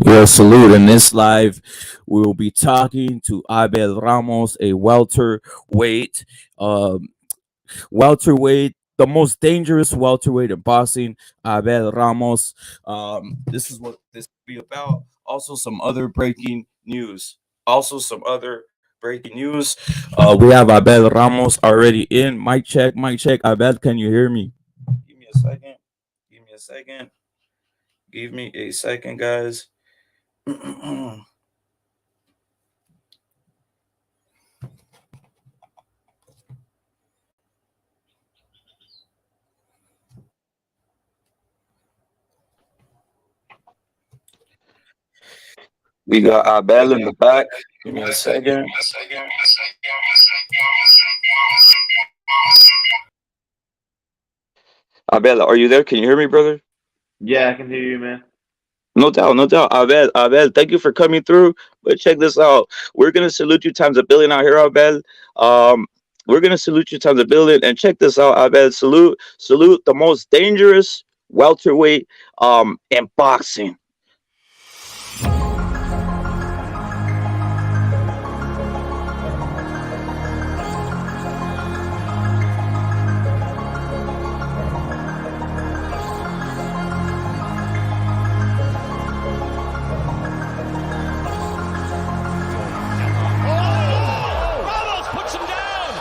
Yo, salute. In this live, we will be talking to Abel Ramos, a welterweight. Um, welterweight, the most dangerous welterweight in boxing. Abel Ramos. This is what this will be about. Also, some other breaking news. Also, some other breaking news. We have Abel Ramos already in. Mic check, mic check. Abel, can you hear me? Give me a second. Give me a second. Give me a second, guys. We got Abel in the back. Give me a second. Abel, are you there? Can you hear me, brother? Yeah, I can hear you, man. No doubt, no doubt. Abel, thank you for coming through. But check this out. We're gonna salute you times a billion out here, Abel. Um, we're gonna salute you times a billion. And check this out, Abel. Salute the most dangerous welterweight in boxing. Ramos puts him down.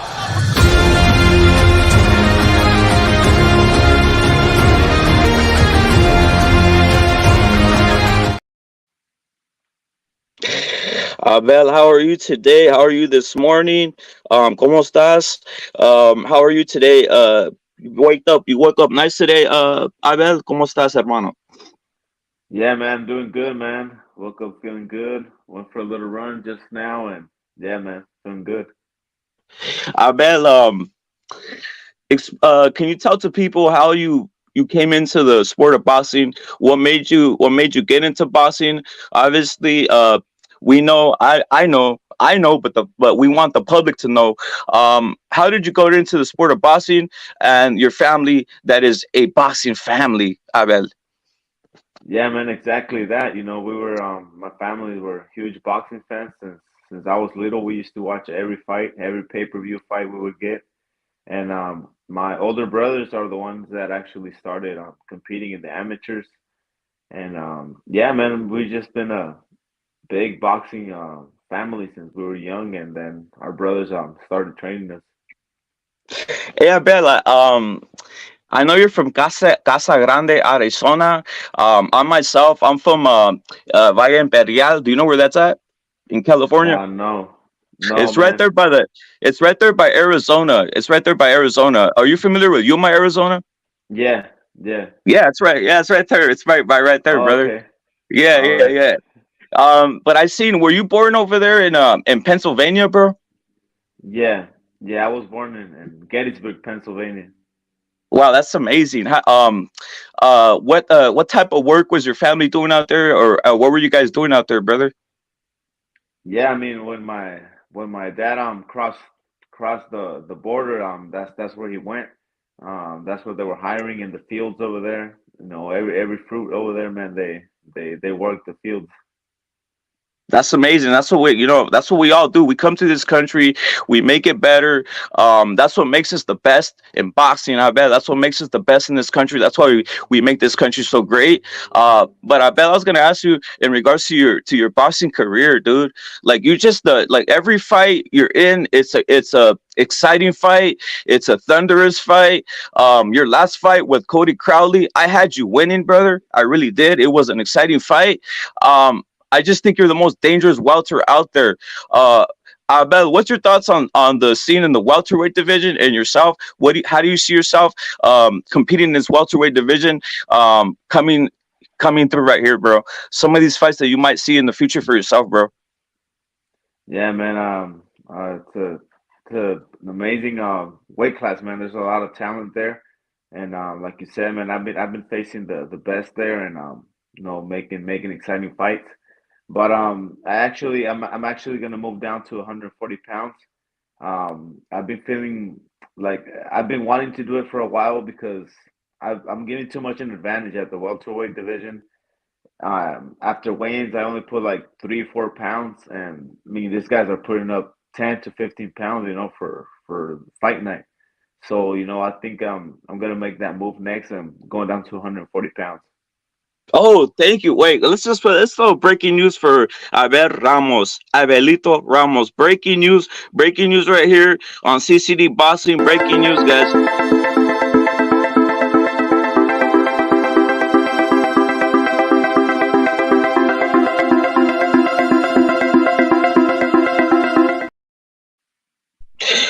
Abel, how are you today? How are you this morning? ¿Cómo estás? How are you today? You woke up nice today, Abel. ¿Cómo estás, hermano? Yeah, man, doing good, man. Woke up feeling good. Went for a little run just now, and yeah, man, feeling good. Abel, can you tell to people how you came into the sport of boxing? What made you get into boxing? Obviously, we know I know, but we want the public to know. How did you go into the sport of boxing and your family that is a boxing family, Abel? Yeah, man, exactly that. We were my family were huge boxing fans since I was little. We used to watch every fight, every pay-per-view fight we would get. And my older brothers are the ones that actually started competing in the amateurs. And yeah, man, we've just been a big boxing family since we were young, and then our brothers started training us. Hey, Abel, I know you're from Casa Grande, Arizona. I myself, I'm from Valle Imperial. Do you know where that's at? In California. No, no, It's right man. there by the. It's right there by Arizona. It's right there by Arizona. Are you familiar with Yuma, Arizona? Yeah, yeah. Yeah, it's right. Yeah, it's right there. It's right there, Oh, brother. okay. Yeah, All yeah, right. yeah. But I seen. Were you born over there in Pennsylvania, bro? Yeah, yeah. I was born in Gettysburg, Pennsylvania. Wow, that's amazing. What type of work was your family doing out there, or what were you guys doing out there, brother? Yeah, I mean when my dad crossed the border, that's where he went. That's where they were hiring in the fields over there. Every fruit over there, man. They work the fields. That's amazing. That's what we all do. We come to this country, we make it better. That's what makes us the best in boxing. I bet that's what makes us the best in this country. That's why we make this country so great. But I bet I was gonna ask you in regards to your boxing career, dude. Like you just like every fight you're in, it's a exciting fight. It's a thunderous fight. Your last fight with Cody Crowley, I had you winning, brother. I really did. It was an exciting fight. I just think you're the most dangerous welter out there. Abel, what's your thoughts on the scene in the welterweight division and yourself? How do you see yourself competing in this welterweight division coming through right here, bro? Some of these fights that you might see in the future for yourself, bro. Yeah, man. It's an amazing weight class, man. There's a lot of talent there, and like you said, man, I've been facing the best there, and making exciting fights. But I'm actually gonna move down to 140 pounds. I've been feeling like I've been wanting to do it for a while because I'm getting too much an advantage at the welterweight division. After weigh-ins, I only put like 3 or 4 pounds, and I mean these guys are putting up 10 to 15 pounds, for fight night. So I think I'm gonna make that move next. I'm going down to 140 pounds. Oh, thank you. Wait, let's throw breaking news for Abel Ramos, Abelito Ramos. Breaking news right here on CCD Boxing. Breaking news, guys.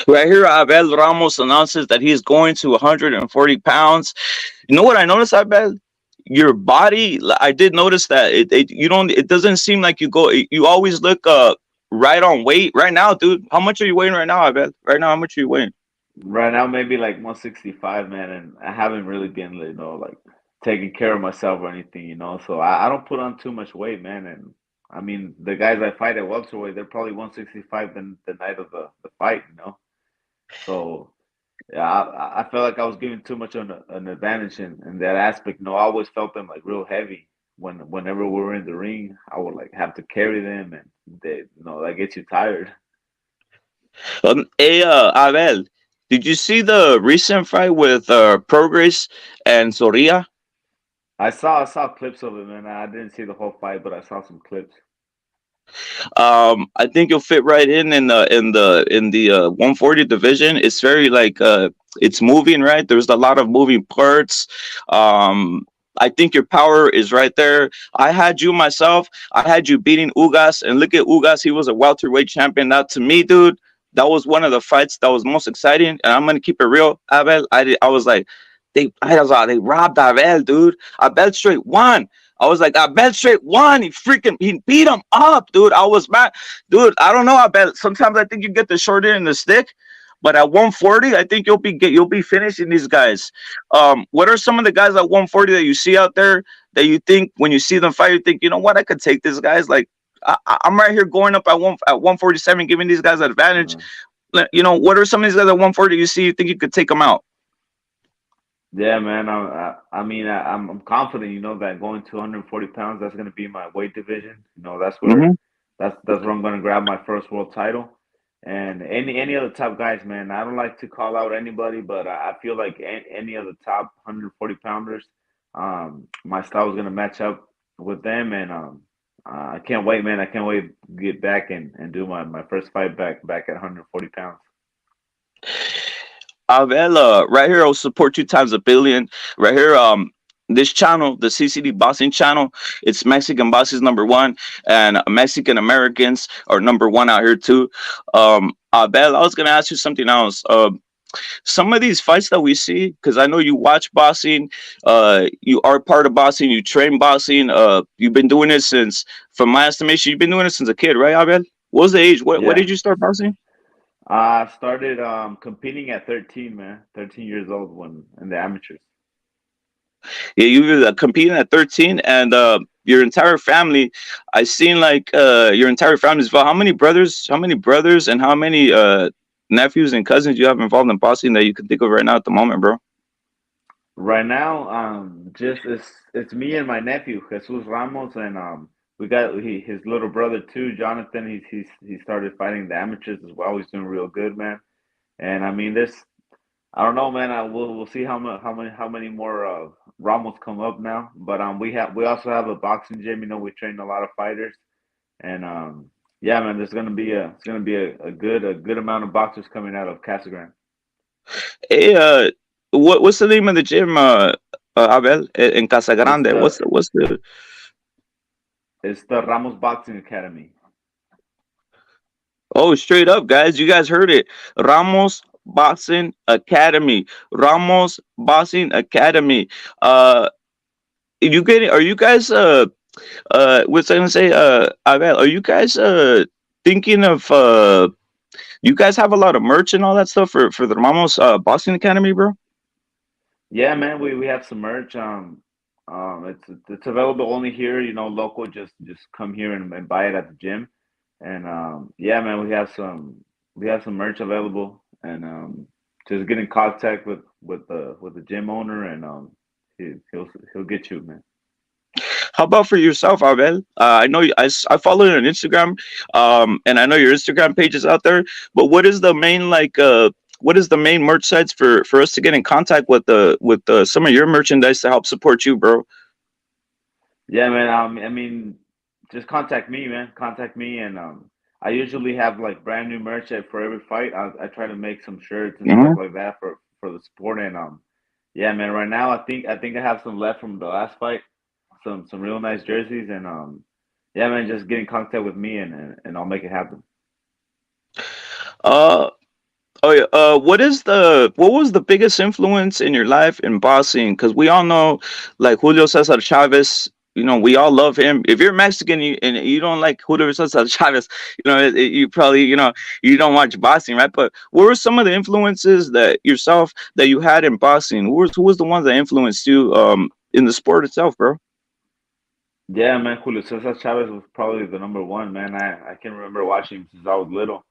Right here, Abel Ramos announces that he's going to 140 pounds. You know what I noticed, Abel? Your body, I did notice that it doesn't seem like you always look right on weight. Right now, dude, how much are you weighing right now, Abel? Right now, how much are you weighing? Right now, maybe like 165, man, and I haven't really been, like taking care of myself or anything. So I don't put on too much weight, man. And I mean, the guys I fight at welterweight, they're probably 165 the night of the fight. So yeah, I felt like I was giving too much an advantage in that aspect. I always felt them like real heavy whenever we were in the ring. I would like have to carry them, and that gets you tired. Hey, Abel, did you see the recent fight with Progress and Soria? I saw clips of it, man. I didn't see the whole fight, but I saw some clips. I think you'll fit right in the 140 division. It's very like it's moving, right? There's a lot of moving parts. Um, I think your power is right there. I had you myself. I had you beating Ugas, and look at Ugas. He was a welterweight champion. Now, to me, dude, that was one of the fights that was most exciting. And I'm gonna keep it real, Abel. I was like, they robbed Abel, dude. Abel straight won. I was like, I bet straight won. He beat him up, dude. I was mad, dude. I don't know. I bet sometimes I think you get the short end of the stick, but at 140, I think you'll be finishing these guys. What are some of the guys at 140 that you see out there that you think when you see them fight, you think, you know what, I could take these guys. Like I'm right here going up at 147, giving these guys an advantage. Uh, What are some of these guys at 140 you see you think you could take them out? yeah, man. I'm confident. That going to 140 pounds, that's gonna be my weight division. That's where Mm-hmm. that's where I'm gonna grab my first world title. And any other top guys, man. I don't like to call out anybody, but I feel like any of the top 140 pounders, my style is gonna match up with them, and I can't wait, man. I can't wait to get back and do my first fight back at 140 pounds. Avella, right here, I'll support you times a billion. Right here, this channel, the CCD Boxing channel, it's Mexican Boxers number one, and Mexican Americans are number one out here too. Abel, I was gonna ask you something else. Some of these fights that we see, because I know you watch boxing, you are part of boxing, you train boxing, you've been doing it since, from my estimation, you've been doing it since a kid, right, Abel? What was the age? What Yeah. did you start boxing? I started competing at 13, man. 13 years old when in the amateurs. Yeah, you were competing at 13, and your entire family. I seen like your entire family as well. How many brothers? How many brothers and how many nephews and cousins you have involved in boxing that you can think of right now at the moment, bro? Right now, just it's me and my nephew Jesus Ramos, and we got his little brother too, Jonathan. He started fighting the amateurs as well. He's doing real good, man. And I mean, this I don't know, man. We'll see how many more Ramos come up now. But we also have a boxing gym. We train a lot of fighters, and yeah, man. It's gonna be a good amount of boxers coming out of Casa Grande. Hey, what's the name of the gym, Abel, in Casa It's Grande? the What's the? it's the Ramos Boxing Academy. Oh, straight up, guys, you guys heard it. Ramos Boxing Academy. Ramos Boxing Academy. Uh, you getting? Are you guys what's I gonna say? Abel, are you guys thinking of you guys have a lot of merch and all that stuff for the Ramos Boxing Academy, bro? Yeah, man. We have some merch. It's available only here. Local. Just come here and buy it at the gym. And yeah, man. We have some merch available, and just get in contact with the gym owner, and he'll get you, man. How about for yourself, Abel? I know I follow you on Instagram, and I know your Instagram page is out there. But what is the main what is the main merch sites for us to get in contact with some of your merchandise to help support you, bro? Yeah, man. I mean, just contact me, man. Contact me, and I usually have like brand new merch for every fight. I try to make some shirts and stuff Mhm. like that for the sport, and yeah, man. Right now, I think I have some left from the last fight, some real nice jerseys, and yeah, man. Just get in contact with me, and I'll make it happen. Uh, Oh yeah. What was the biggest influence in your life in boxing? Because we all know, like Julio Cesar Chavez. You know, we all love him. If you're Mexican and you don't like Julio Cesar Chavez, you probably you don't watch boxing, right? But what were some of the influences that you had in boxing? Who was the ones that influenced you in the sport itself, bro? Yeah, man. Julio Cesar Chavez was probably the number one, man. I can remember watching him since I was little.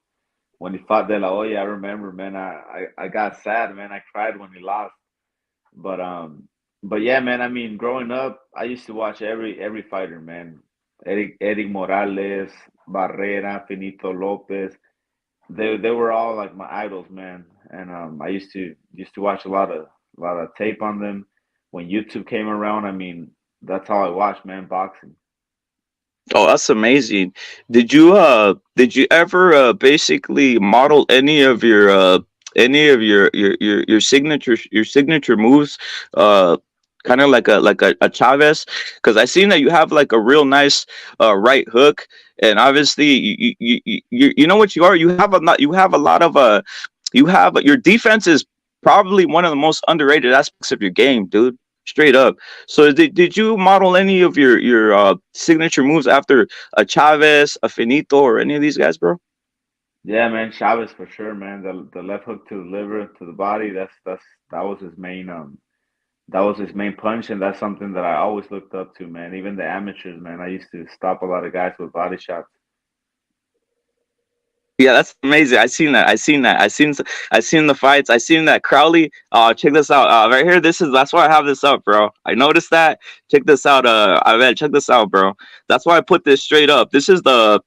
When he fought De La Hoya, I remember, man. I got sad, man. I cried when he lost. But yeah, man. I mean, growing up, I used to watch every fighter, man. Eddie Morales, Barrera, Finito Lopez. They were all like my idols, man. And I used to watch a lot of tape on them. When YouTube came around, I mean, that's how I watched, man, boxing. Oh, that's amazing. Did you ever basically model any of your signature moves kind of like a Chavez? Because I seen that you have like a real nice right hook, and obviously you know what you are. You have a lot of your defense is probably one of the most underrated aspects of your game, dude. Straight up. So did you model any of your signature moves after a Chavez, a Finito, or any of these guys, bro? Yeah, man, Chavez for sure, man. The left hook to the liver to the body. That was his main punch, and that's something that I always looked up to, man. Even the amateurs, man. I used to stop a lot of guys with body shots. Yeah, that's amazing. I seen that. I seen that. I seen the fights. I seen that Crowley. Check this out. Right here. That's why I have this up, bro. I noticed that. Check this out. I bet. Check this out, bro. That's why I put this straight up. This is the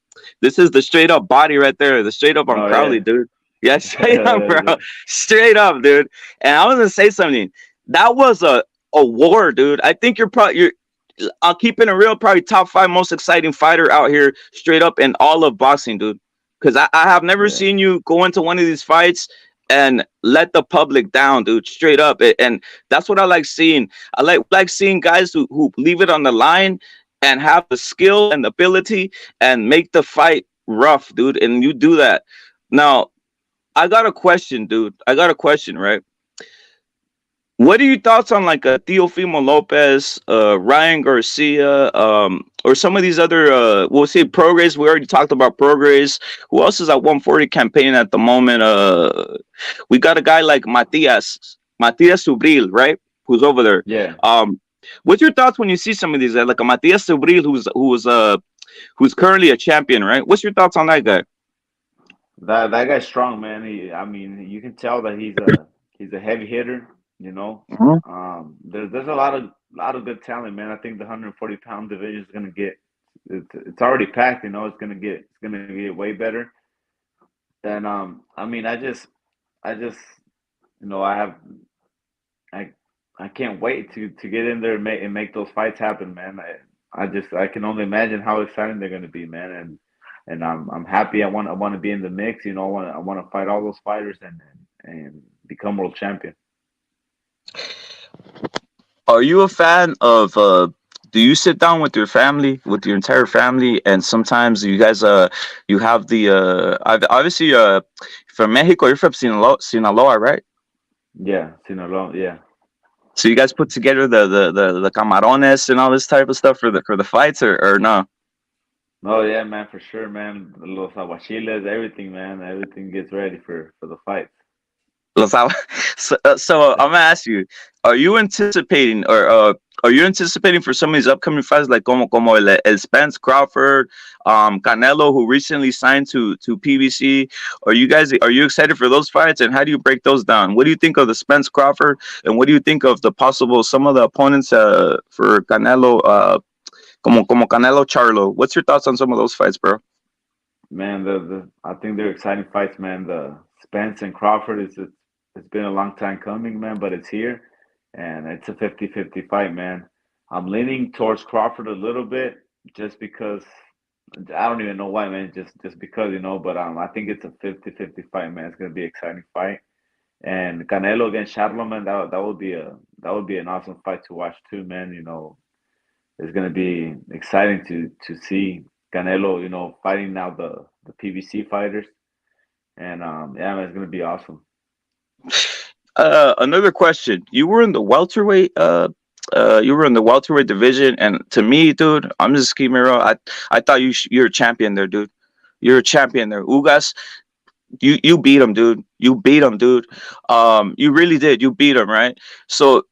straight up body right there. The straight up on Oh Crowley, yeah, dude. Yeah, straight up, yeah, bro. yeah. Straight up, dude. And I was gonna say something. That was a war, dude. I think you're. I'll keep it a real, probably top five most exciting fighter out here, straight up in all of boxing, dude. Because I have never Yeah. seen you go into one of these fights and let the public down, dude, straight up. And that's what I like seeing. I like seeing guys who leave it on the line and have the skill and the ability and make the fight rough, dude. And you do that. Now, I got a question, dude. I got a question, right? What are your thoughts on like a Teofimo Lopez, Ryan Garcia, or some of these other? We'll say Progress. We already talked about Progress. Who else is at 140 campaign at the moment? We got a guy like Matias Subril, right? Who's over there? Yeah. Um, what's your thoughts when you see some of these guys like a Matias Subril, who's currently a champion, right? What's your thoughts on that guy? That guy's strong, man. I mean, you can tell that he's a heavy hitter. You know, Mhm. there's a lot of good talent, man. I think the 140-pound division is gonna get it's already packed. You know, it's gonna get way better. And I mean, I just I have I I can't wait to get in there and make those fights happen, man. I can only imagine how exciting they're gonna be, man. And I'm happy. I want to be in the mix. You know, I want to fight all those fighters and become world champion. Are you a fan of do you sit down with your family, with your entire family, and sometimes you guys you have the obviously from Mexico, you're from Sinaloa, right? Yeah, Sinaloa. Yeah. So you guys put together the camarones and all this type of stuff for the fights, or no? Oh yeah, man, for sure, man. Los aguachiles, everything, man. Everything gets ready for the fight. So I'm gonna ask you: Are you anticipating, or are you anticipating for some of these upcoming fights, like como el Spence Crawford, Canelo, who recently signed to PBC? Are you excited for those fights, and how do you break those down? What do you think of the Spence Crawford, and what do you think of the possible some of the opponents for Canelo? como Canelo Charlo. What's your thoughts on some of those fights, bro? Man, the I think they're exciting fights, man. The Spence and Crawford it's been a long time coming, man, but it's here, and it's a 50-50 fight, man. I'm leaning towards Crawford a little bit just because I don't even know why, man. Just because, but I think it's a 50-50 fight, man. It's gonna be an exciting fight. And Canelo against Charlo, that would be an awesome fight to watch too, man. It's gonna be exciting to see Canelo, fighting now the PBC fighters, and yeah, man, it's gonna be awesome. Another question. You were in the welterweight division, and to me, dude, I'm just keeping it real. I thought you're a champion there, dude. You're a champion there. Ugas, you beat him, dude. You beat him, dude. You really did. You beat him, right? So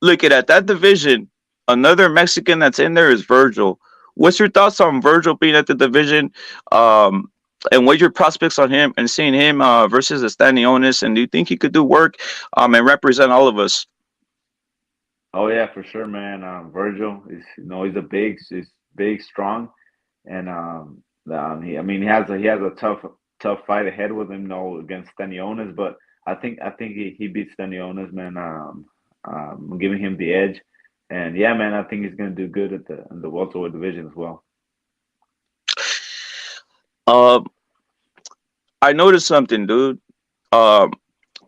look at that division. Another Mexican that's in there is Virgil. What's your thoughts on Virgil being at the division? Um, and what's your prospects on him and seeing him versus Estanionis? And do you think he could do work and represent all of us? Oh yeah, for sure, man. Virgil is, he's big, strong, and I mean, he has a tough fight ahead with him, against Stanionis, but I think he beats Stanionis, man. I'm giving him the edge, and yeah, man, I think he's gonna do good at the welterweight division as well. Um, I noticed something, dude. Um,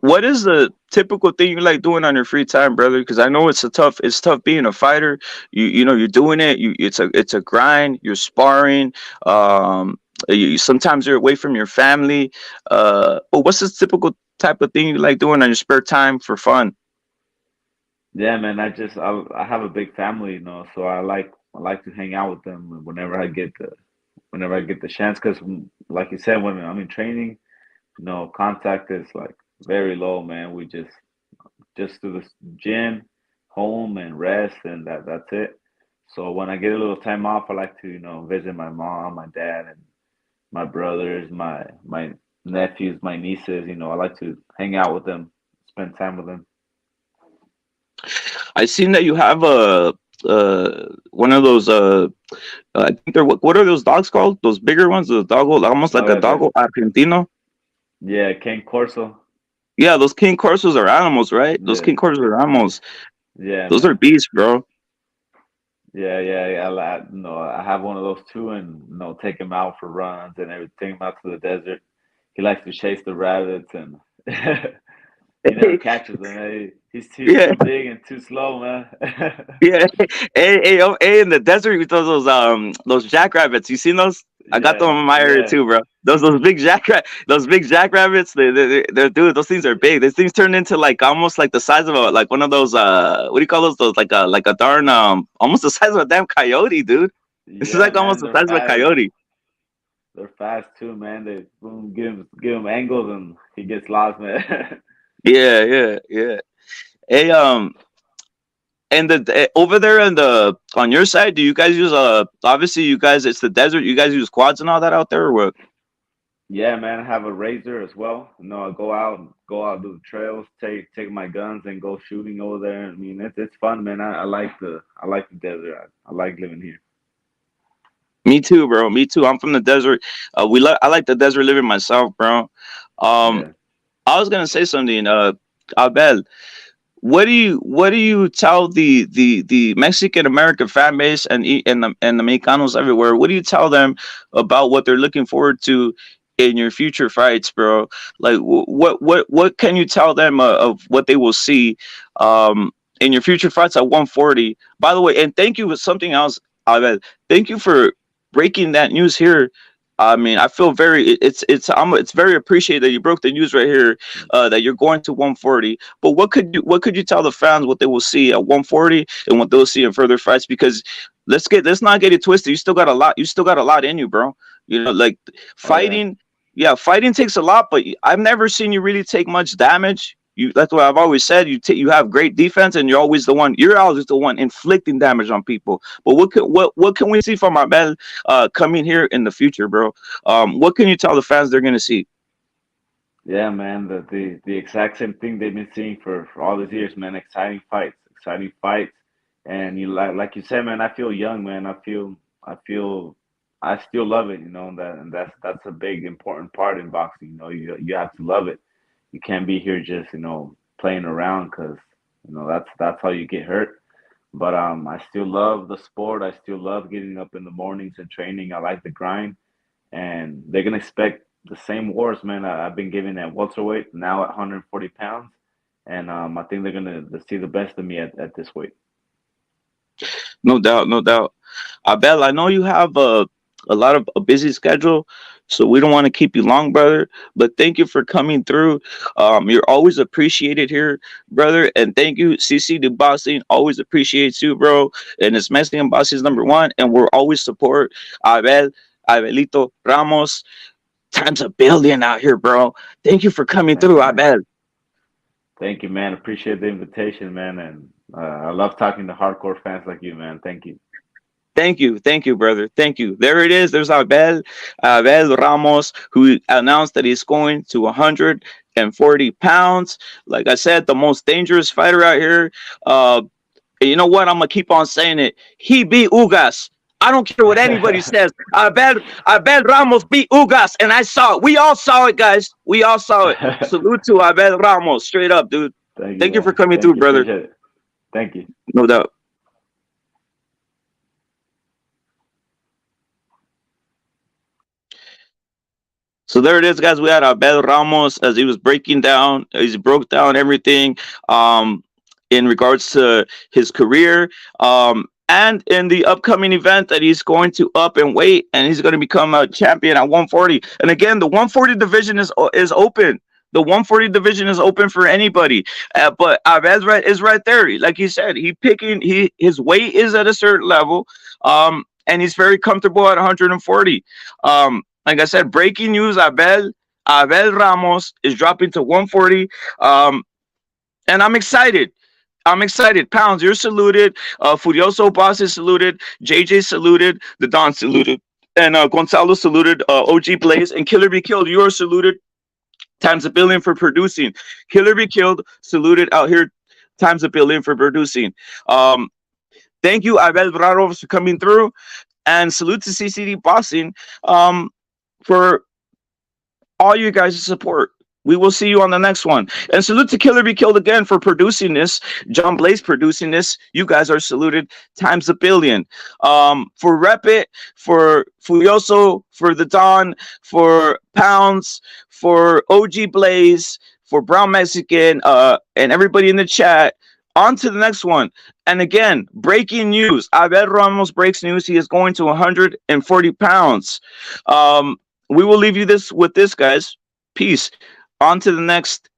what is the typical thing you like doing on your free time, brother? Because I know it's tough being a fighter. You're doing it. It's a grind. You're sparring. Sometimes you're away from your family. But what's the typical type of thing you like doing on your spare time for fun? Yeah, man, I have a big family, so I like to hang out with them whenever I get the chance. Because like you said, when I'm in training, contact is like very low, man. We just do the gym, home, and rest, and that's it. So when I get a little time off, I like to visit my mom, my dad, and my brothers, my nephews, my nieces. I like to hang out with them, spend time with them. I seen that you have a one of those I think they're what are those dogs called? Those bigger ones, the doggo, almost Oh like a yeah, doggo argentino. yeah, Ken Corso. Yeah, those king corsos are animals, right? Those Yeah, king corsos are yeah, animals. yeah, Those are man. beasts, bro. Yeah, yeah, yeah. I have one of those too, and take him out for runs and everything. Take him out to the desert. He likes to chase the rabbits, and he never catches them. He's Yeah, too big and too slow, man. yeah. Hey, in the desert, we those jackrabbits. You seen those? I got them Yeah, in my area yeah, too, bro. Those big jackrabbits. They're dude. Those things are big. These things turn into like almost like the size of a like one of those what do you call those like a darn almost the size of a damn coyote, dude. This is yeah, like almost man. the They're size of a fast. coyote. They're fast too, man. They boom, give him angles, and he gets lost, man. Yeah, yeah, yeah. Hey, and over there on your side, do you guys use obviously you guys it's the desert. You guys use quads and all that out there, or what? Yeah, man. I have a razor as well. I go out, do the trails, take my guns, and go shooting over there. I mean, it's fun, man. I like the desert. I like living here. Me too, bro. Me too. I'm from the desert. I like the desert living myself, bro. Um, Yeah. I was gonna say something. Abel, what do you tell the Mexican American fan base and the Mexicanos everywhere? What do you tell them about what they're looking forward to in your future fights, bro? Like what can you tell them of what they will see in your future fights at 140? By the way, and thank you with something else, Abel. Thank you for breaking that news here. I mean, I feel it's very appreciated that you broke the news right here that you're going to 140. But what could you tell the fans what they will see at 140 and what they'll see in further fights? Because let's not get it twisted. You still got a lot in you, bro. Like Oh yeah. fighting. Yeah, fighting takes a lot, but I've never seen you really take much damage. That's what I've always said. You have great defense, and You're always the one inflicting damage on people. But what can we see from Abel coming here in the future, bro? What can you tell the fans they're gonna see? Yeah, man. The exact same thing they've been seeing for all these years, man. Exciting fights, And you like you said, man, I feel young, man. I feel I still love it, and that's a big important part in boxing. You have to love it. You can't be here just playing around because that's how you get hurt. But I still love the sport. I still love getting up in the mornings and training. I like the grind, and they're gonna expect the same wars, man. I've been giving at welterweight, now at 140 pounds, and I think they're gonna see the best of me at this weight. No doubt, no doubt. Abel, I know you have a lot of a busy schedule, so we don't want to keep you long, brother. But thank you for coming through. You're always appreciated here, brother. And thank you, CC de Boxing. Always appreciates you, bro. And it's Mexican Boxing is #1, and we're always support Abel, Abelito Ramos. Times a billion out here, bro. Thank you for coming Thank through, you, man. Abel. Thank you, man. Appreciate the invitation, man. And I love talking to hardcore fans like you, man. Thank you. Thank you, brother. Thank you. There it is. There's Abel Ramos, who announced that he's going to 140 pounds. Like I said, the most dangerous fighter out here. And you know what? I'm gonna keep on saying it. He beat Ugas. I don't care what anybody says. Abel Ramos beat Ugas, and I saw it. We all saw it, guys. We all saw it. Salute to Abel Ramos, straight up, dude. Thank you, Thank you for man. coming Thank through, you. brother. Appreciate it. Thank you. No doubt. So there it is, guys. We had Abel Ramos as he was breaking down. He broke down everything in regards to his career, and in the upcoming event that he's going to up and weight, and he's going to become a champion at 140. And again, the 140 division is open. The 140 division is open for anybody. But Abel is right there. Like he said, his weight is at a certain level, and he's very comfortable at 140. Like I said, breaking news: Abel Ramos is dropping to 140, and I'm excited. I'm excited. Pounds, you're saluted. Furioso Boss is saluted. JJ saluted. The Don saluted. And Gonzalo saluted. OG Blaze and Killer Be Killed, you are saluted. Times a billion for producing. Killer Be Killed, saluted out here. Times a billion for producing. Thank you, Abel Ramos, for coming through. And salute to CCD Boxing for all you guys' support. We will see you on the next one. And salute to Killer Be Killed again for producing this. John Blaze producing this. You guys are saluted times a billion. For Rep It, for Furioso, for the Don, for Pounds, for OG Blaze, for Brown Mexican, and everybody in the chat. On to the next one. And again, breaking news. Abel Ramos breaks news. He is going to 140 pounds. We will leave you with this, guys. Peace. On to the next